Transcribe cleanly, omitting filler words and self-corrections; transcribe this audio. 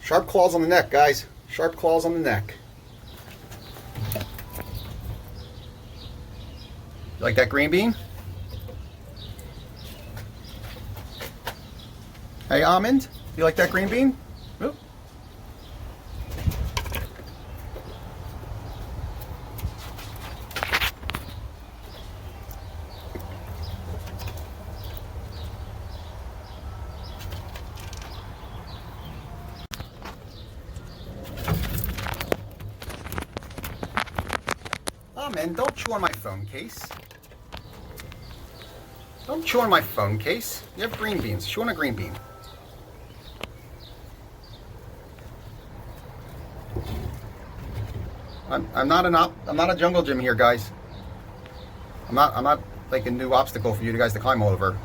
Sharp claws on the neck, guys. Sharp claws on the neck. You like that green bean? Hey, Almond, you like that green bean? Oop. Almond, don't chew on my phone case. Don't chew on my phone case. You have green beans. Chew on a green bean. I'm not a jungle gym here, guys. I'm not like a new obstacle for you guys to climb over.